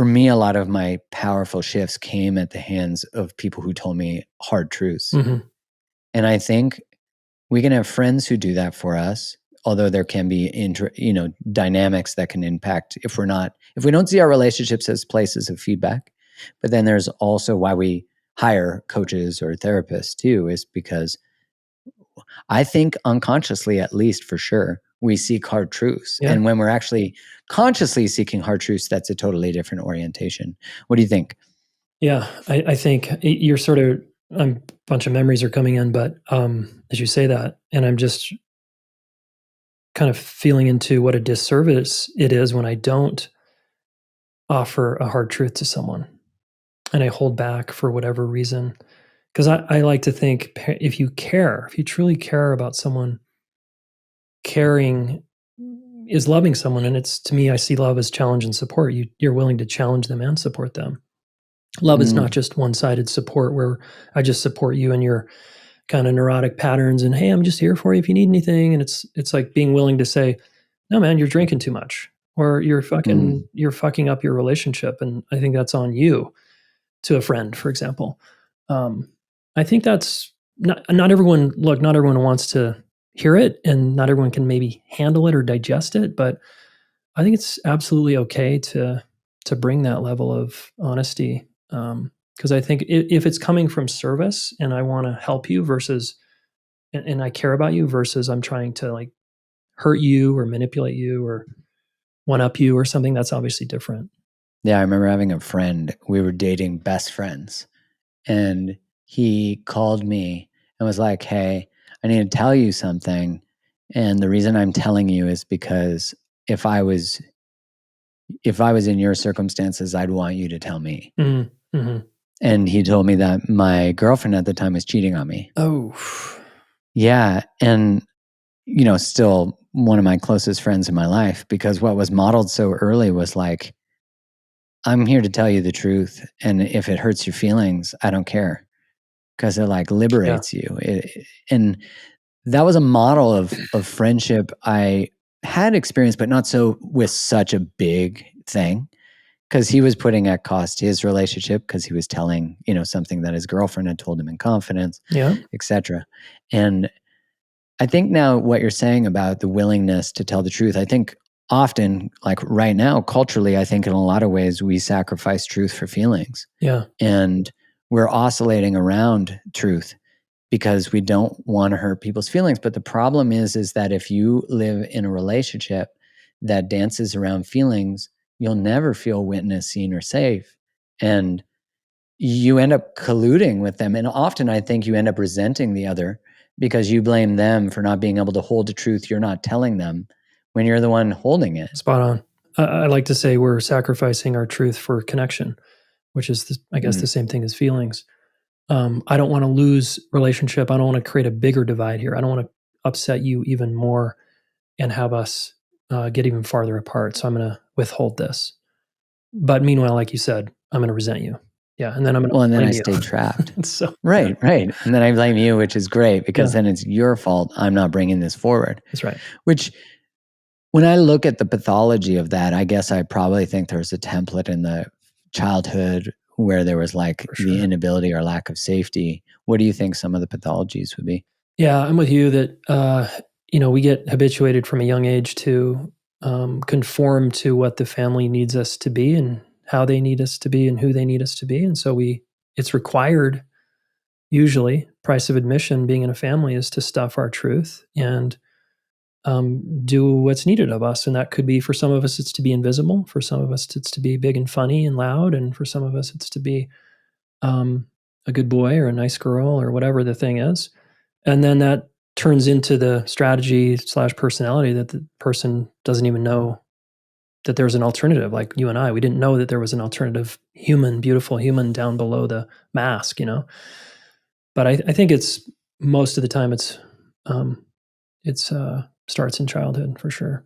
for me, a lot of my powerful shifts came at the hands of people who told me hard truths. Mm-hmm. And I think we can have friends who do that for us, although there can be dynamics that can impact if we don't see our relationships as places of feedback. But then there's also why we hire coaches or therapists too, is because I think unconsciously, at least for sure, we seek hard truths. Yeah. And when we're actually consciously seeking hard truths, that's a totally different orientation. What do you think? Yeah, I think you're sort of, a bunch of memories are coming in, but as you say that, and I'm just kind of feeling into what a disservice it is when I don't offer a hard truth to someone and I hold back for whatever reason. Because I like to think if you truly care about someone, caring is loving someone. And it's, to me, I see love as challenge and support. You're willing to challenge them and support them. Love is not just one-sided support where I just support you in your kind of neurotic patterns and, hey, I'm just here for you if you need anything. And it's like being willing to say, no, man, you're drinking too much, or you're fucking up your relationship. And I think that's on you, to a friend, for example. I think that's not everyone wants to hear it, and not everyone can maybe handle it or digest it, but I think it's absolutely okay to bring that level of honesty. Because I think if it's coming from service and I want to help you versus, and I care about you versus I'm trying to like hurt you or manipulate you or one up you or something, that's obviously different. Yeah, I remember having a friend. We were dating best friends, and he called me and was like, "Hey, I need to tell you something. And the reason I'm telling you is because if I was in your circumstances, I'd want you to tell me." Mm-hmm. Mm-hmm. And he told me that my girlfriend at the time was cheating on me. Oh, yeah. And, still one of my closest friends in my life, because what was modeled so early was like, I'm here to tell you the truth. And if it hurts your feelings, I don't care, because it like liberates you. And that was a model of friendship I had experienced, but not so with such a big thing. Because he was putting at cost his relationship because he was telling, something that his girlfriend had told him in confidence, etc. And I think now what you're saying about the willingness to tell the truth, I think often, like right now, culturally, I think in a lot of ways we sacrifice truth for feelings. Yeah. And we're oscillating around truth because we don't want to hurt people's feelings. But the problem is that if you live in a relationship that dances around feelings, you'll never feel witnessed, seen, or safe. And you end up colluding with them. And often I think you end up resenting the other because you blame them for not being able to hold the truth you're not telling them when you're the one holding it. Spot on. I like to say we're sacrificing our truth for connection, which is, I guess, the same thing as feelings. I don't want to lose relationship. I don't want to create a bigger divide here. I don't want to upset you even more and have us get even farther apart. So I'm going to withhold this. But meanwhile, like you said, I'm going to resent you. Yeah. And then I'm going to and then I you. stay trapped. So, right. And then I blame you, which is great because then it's your fault I'm not bringing this forward. That's right. Which, when I look at the pathology of that, I guess I probably think there's a template in the childhood where there was like the inability or lack of safety. What do you think some of the pathologies would be? Yeah, I'm with you that, we get habituated from a young age to conform to what the family needs us to be and how they need us to be and who they need us to be. And so it's required, usually, price of admission being in a family is to stuff our truth and do what's needed of us. And that could be, for some of us, it's to be invisible. For some of us, it's to be big and funny and loud. And for some of us, it's to be a good boy or a nice girl or whatever the thing is. And then that turns into the strategy / personality that the person doesn't even know that there's an alternative. Like you and I, we didn't know that there was an alternative human, beautiful human down below the mask, But I think it's most of the time it's starts in childhood for sure.